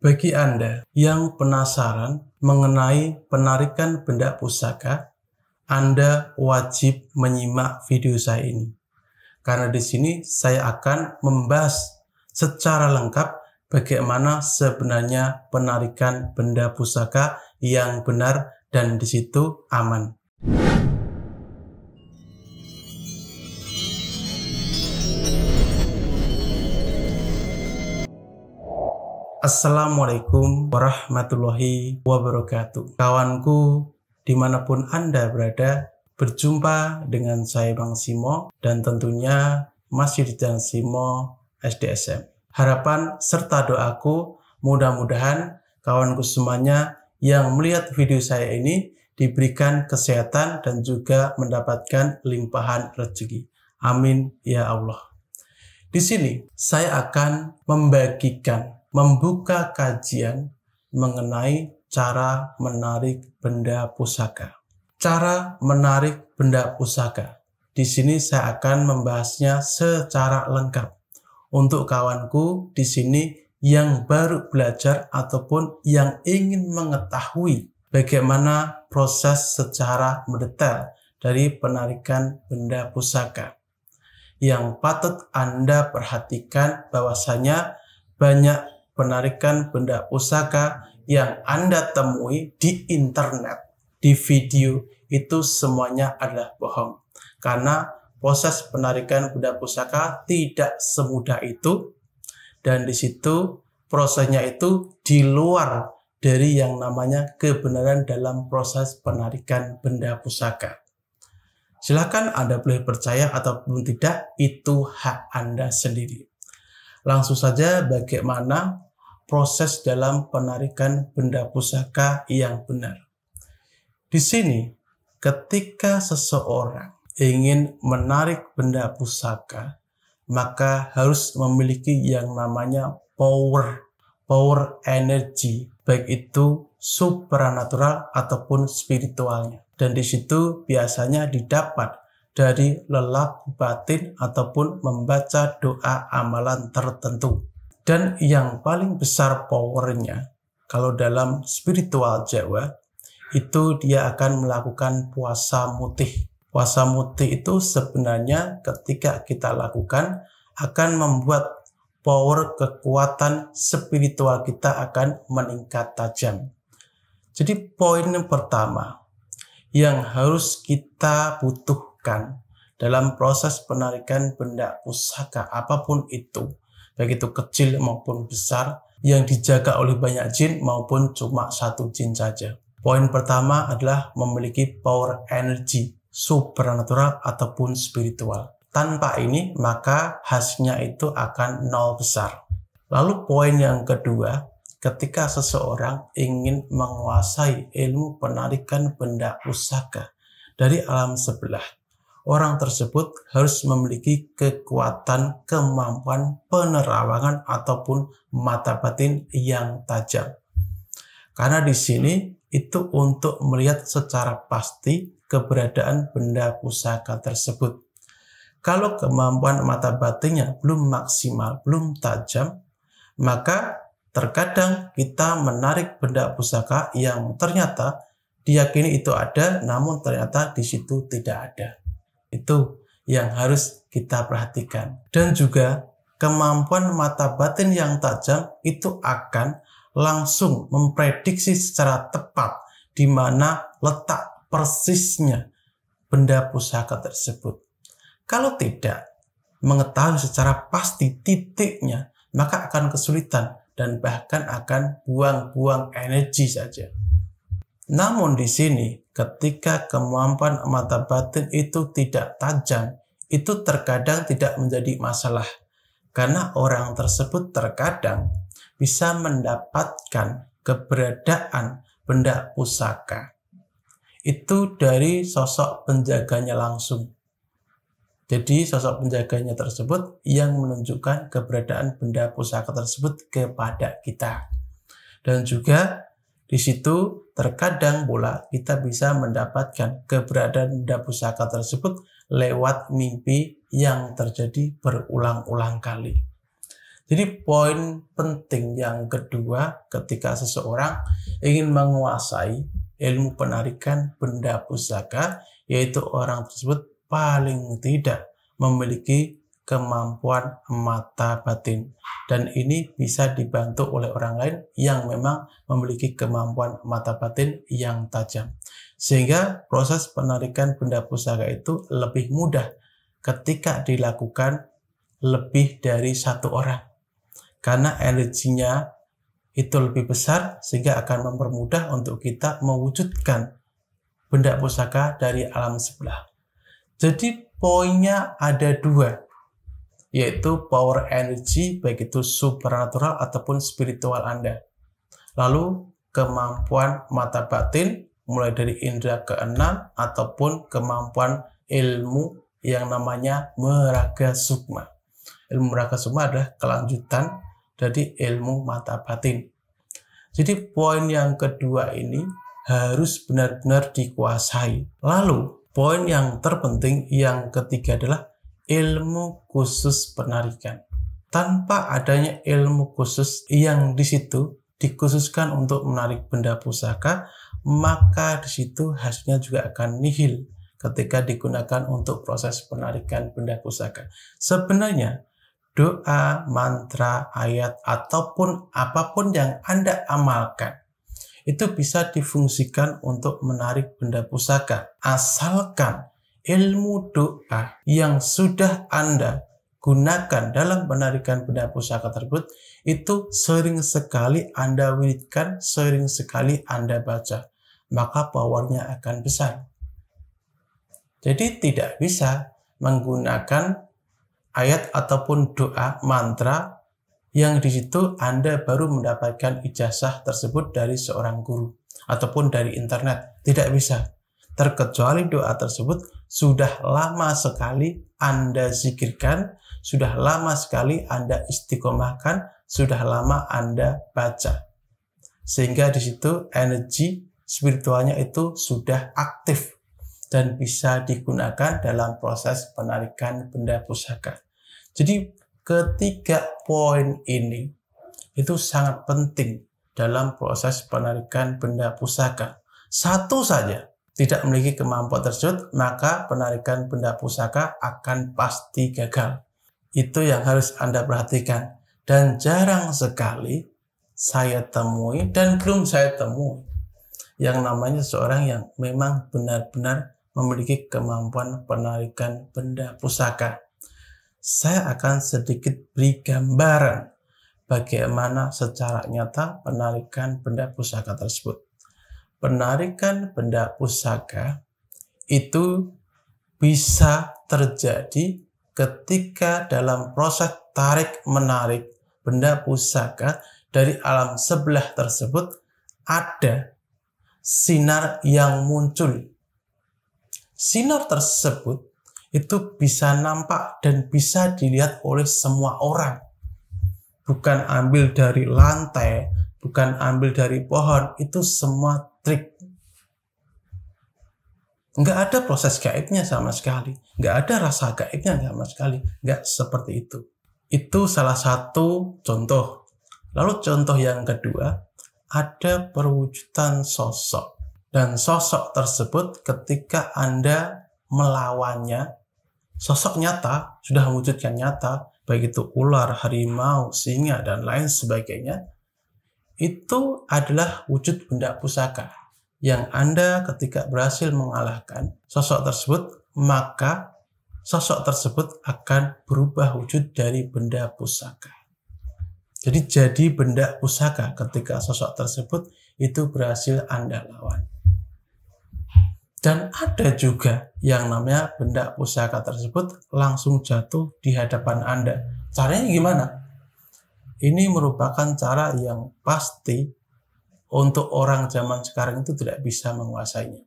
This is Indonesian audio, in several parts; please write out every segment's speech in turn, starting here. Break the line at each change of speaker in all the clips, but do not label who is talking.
Bagi Anda yang penasaran mengenai penarikan benda pusaka, Anda wajib menyimak video saya ini. Karena di sini saya akan membahas secara lengkap bagaimana sebenarnya penarikan benda pusaka yang benar dan di situ aman. Assalamualaikum warahmatullahi wabarakatuh. Kawanku, dimanapun Anda berada, berjumpa dengan saya Bang Simo dan tentunya masih di channel Simo SDSM. Harapan serta doaku mudah-mudahan kawanku semuanya yang melihat video saya ini diberikan kesehatan dan juga mendapatkan limpahan rezeki. Amin ya Allah. Di sini saya akan membuka kajian mengenai cara menarik benda pusaka. Cara menarik benda pusaka. Di sini saya akan membahasnya secara lengkap. Untuk kawanku di sini yang baru belajar ataupun yang ingin mengetahui bagaimana proses secara mendetail dari penarikan benda pusaka. Yang patut Anda perhatikan bahwasanya banyak penarikan benda pusaka yang Anda temui di internet, di video, itu semuanya adalah bohong. Karena proses penarikan benda pusaka tidak semudah itu, dan di situ prosesnya itu di luar dari yang namanya kebenaran dalam proses penarikan benda pusaka. Silakan Anda boleh percaya ataupun tidak, itu hak Anda sendiri. Langsung saja bagaimana proses dalam penarikan benda pusaka yang benar. Di sini, ketika seseorang ingin menarik benda pusaka, maka harus memiliki yang namanya power energi, baik itu supranatural ataupun spiritualnya. Dan di situ biasanya didapat dari lelaku batin ataupun membaca doa amalan tertentu. Dan yang paling besar powernya, kalau dalam spiritual Jawa, itu dia akan melakukan puasa mutih. Puasa mutih itu sebenarnya ketika kita lakukan akan membuat power kekuatan spiritual kita akan meningkat tajam. Jadi poin yang pertama yang harus kita butuhkan dalam proses penarikan benda pusaka apapun itu, baik itu kecil maupun besar, yang dijaga oleh banyak jin maupun cuma satu jin saja. Poin pertama adalah memiliki power energi supernatural ataupun spiritual. Tanpa ini maka hasilnya itu akan nol besar. Lalu poin yang kedua, ketika seseorang ingin menguasai ilmu penarikan benda pusaka dari alam sebelah, orang tersebut harus memiliki kekuatan, kemampuan penerawangan ataupun mata batin yang tajam. Karena di sini itu untuk melihat secara pasti keberadaan benda pusaka tersebut. Kalau kemampuan mata batinnya belum maksimal, belum tajam, maka terkadang kita menarik benda pusaka yang ternyata diyakini itu ada, namun ternyata di situ tidak ada. Itu yang harus kita perhatikan. Dan juga kemampuan mata batin yang tajam itu akan langsung memprediksi secara tepat di mana letak persisnya benda pusaka tersebut. Kalau tidak mengetahui secara pasti titiknya, maka akan kesulitan dan bahkan akan buang-buang energi saja. Namun di sini ketika kemampuan mata batin itu tidak tajam, itu terkadang tidak menjadi masalah. Karena orang tersebut terkadang bisa mendapatkan keberadaan benda pusaka itu dari sosok penjaganya langsung. Jadi sosok penjaganya tersebut yang menunjukkan keberadaan benda pusaka tersebut kepada kita. Dan juga di situ terkadang pula kita bisa mendapatkan keberadaan benda pusaka tersebut lewat mimpi yang terjadi berulang-ulang kali. Jadi poin penting yang kedua ketika seseorang ingin menguasai ilmu penarikan benda pusaka, yaitu orang tersebut paling tidak memiliki kemampuan mata batin. Dan ini bisa dibantu oleh orang lain yang memang memiliki kemampuan mata batin yang tajam. Sehingga proses penarikan benda pusaka itu lebih mudah ketika dilakukan lebih dari satu orang. Karena energinya itu lebih besar sehingga akan mempermudah untuk kita mewujudkan benda pusaka dari alam sebelah. Jadi poinnya ada dua, yaitu power energy baik itu supernatural ataupun spiritual Anda. Lalu kemampuan mata batin mulai dari indera keenam ataupun kemampuan ilmu yang namanya meraga sukma. Ilmu meraga sukma adalah kelanjutan dari ilmu mata batin. Jadi poin yang kedua ini harus benar-benar dikuasai. Lalu poin yang terpenting yang ketiga adalah ilmu khusus penarikan. Tanpa adanya ilmu khusus yang di situ dikhususkan untuk menarik benda pusaka, maka di situ hasilnya juga akan nihil ketika digunakan untuk proses penarikan benda pusaka. Sebenarnya doa, mantra, ayat, ataupun apapun yang Anda amalkan, itu bisa difungsikan untuk menarik benda pusaka. Asalkan ilmu doa yang sudah Anda gunakan dalam penarikan benda pusaka tersebut, itu sering sekali Anda wiridkan, sering sekali Anda baca, maka powernya akan besar. Jadi tidak bisa menggunakan ayat ataupun doa mantra yang di situ Anda baru mendapatkan ijazah tersebut dari seorang guru ataupun dari internet. Tidak bisa. Terkecuali doa tersebut sudah lama sekali Anda zikirkan, sudah lama sekali Anda istiqomahkan, sudah lama Anda baca. Sehingga di situ energi spiritualnya itu sudah aktif dan bisa digunakan dalam proses penarikan benda pusaka. Jadi ketiga poin ini itu sangat penting dalam proses penarikan benda pusaka. Satu saja tidak memiliki kemampuan tersebut, maka penarikan benda pusaka akan pasti gagal. Itu yang harus Anda perhatikan. Dan jarang sekali saya temui dan belum saya temui yang namanya seorang yang memang benar-benar memiliki kemampuan penarikan benda pusaka. Saya akan sedikit beri gambaran bagaimana secara nyata penarikan benda pusaka tersebut. Penarikan benda pusaka itu bisa terjadi ketika dalam proses tarik-menarik benda pusaka dari alam sebelah tersebut ada sinar yang muncul. Sinar tersebut itu bisa nampak dan bisa dilihat oleh semua orang. Bukan ambil dari lantai, bukan ambil dari pohon, itu semua trik. Nggak ada proses gaibnya sama sekali. Nggak ada rasa gaibnya sama sekali. Nggak seperti itu. Itu salah satu contoh. Lalu contoh yang kedua, ada perwujudan sosok. Dan sosok tersebut ketika Anda melawannya, sosok nyata, sudah mewujudkan nyata, baik itu ular, harimau, singa, dan lain sebagainya, itu adalah wujud benda pusaka. Yang Anda ketika berhasil mengalahkan sosok tersebut, maka sosok tersebut akan berubah wujud dari benda pusaka. Jadi benda pusaka ketika sosok tersebut itu berhasil Anda lawan. Dan ada juga yang namanya benda pusaka tersebut langsung jatuh di hadapan Anda. Caranya gimana? Ini merupakan cara yang pasti untuk orang zaman sekarang itu tidak bisa menguasainya.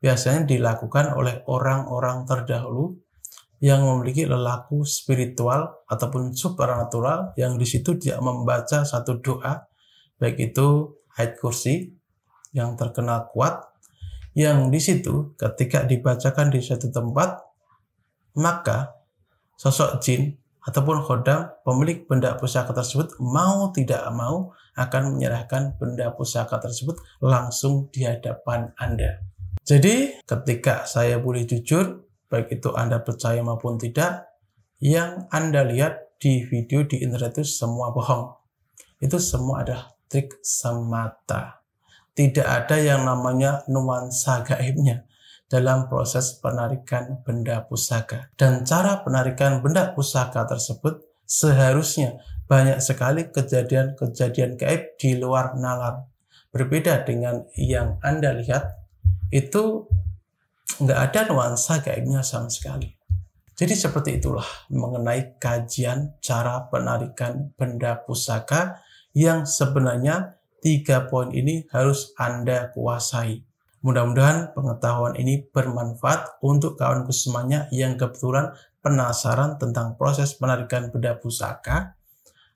Biasanya dilakukan oleh orang-orang terdahulu yang memiliki lelaku spiritual ataupun supernatural yang di situ dia membaca satu doa, baik itu ayat kursi yang terkenal kuat, yang di situ ketika dibacakan di suatu tempat, maka sosok jin ataupun khodam pemilik benda pusaka tersebut mau tidak mau akan menyerahkan benda pusaka tersebut langsung di hadapan Anda. Jadi ketika saya boleh jujur, baik itu Anda percaya maupun tidak, yang Anda lihat di video di internet itu semua bohong. Itu semua adalah trik semata. Tidak ada yang namanya nuansa gaibnya dalam proses penarikan benda pusaka. Dan cara penarikan benda pusaka tersebut seharusnya banyak sekali kejadian-kejadian gaib di luar nalar. Berbeda dengan yang Anda lihat, itu nggak ada nuansa gaibnya sama sekali. Jadi seperti itulah mengenai kajian cara penarikan benda pusaka yang sebenarnya 3 poin ini harus Anda kuasai. Mudah-mudahan pengetahuan ini bermanfaat untuk kawanku semuanya yang kebetulan penasaran tentang proses penarikan benda pusaka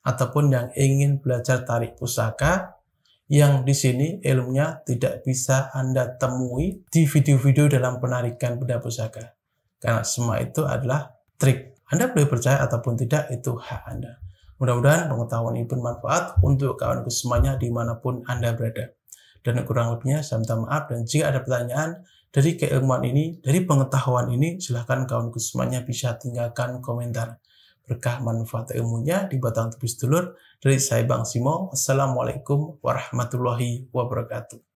ataupun yang ingin belajar tarik pusaka, yang di sini ilmunya tidak bisa Anda temui di video-video dalam penarikan benda pusaka. Karena semua itu adalah trik. Anda boleh percaya ataupun tidak, itu hak Anda. Mudah-mudahan pengetahuan ini bermanfaat untuk kawanku semuanya dimanapun Anda berada. Dan kurang lebihnya saya minta maaf, dan jika ada pertanyaan dari keilmuan ini, dari pengetahuan ini, silahkan kawanku semuanya bisa tinggalkan komentar. Berkah manfaat ilmunya di batang tubuh sedulur. Dari saya Bang Simo. Assalamualaikum warahmatullahi wabarakatuh.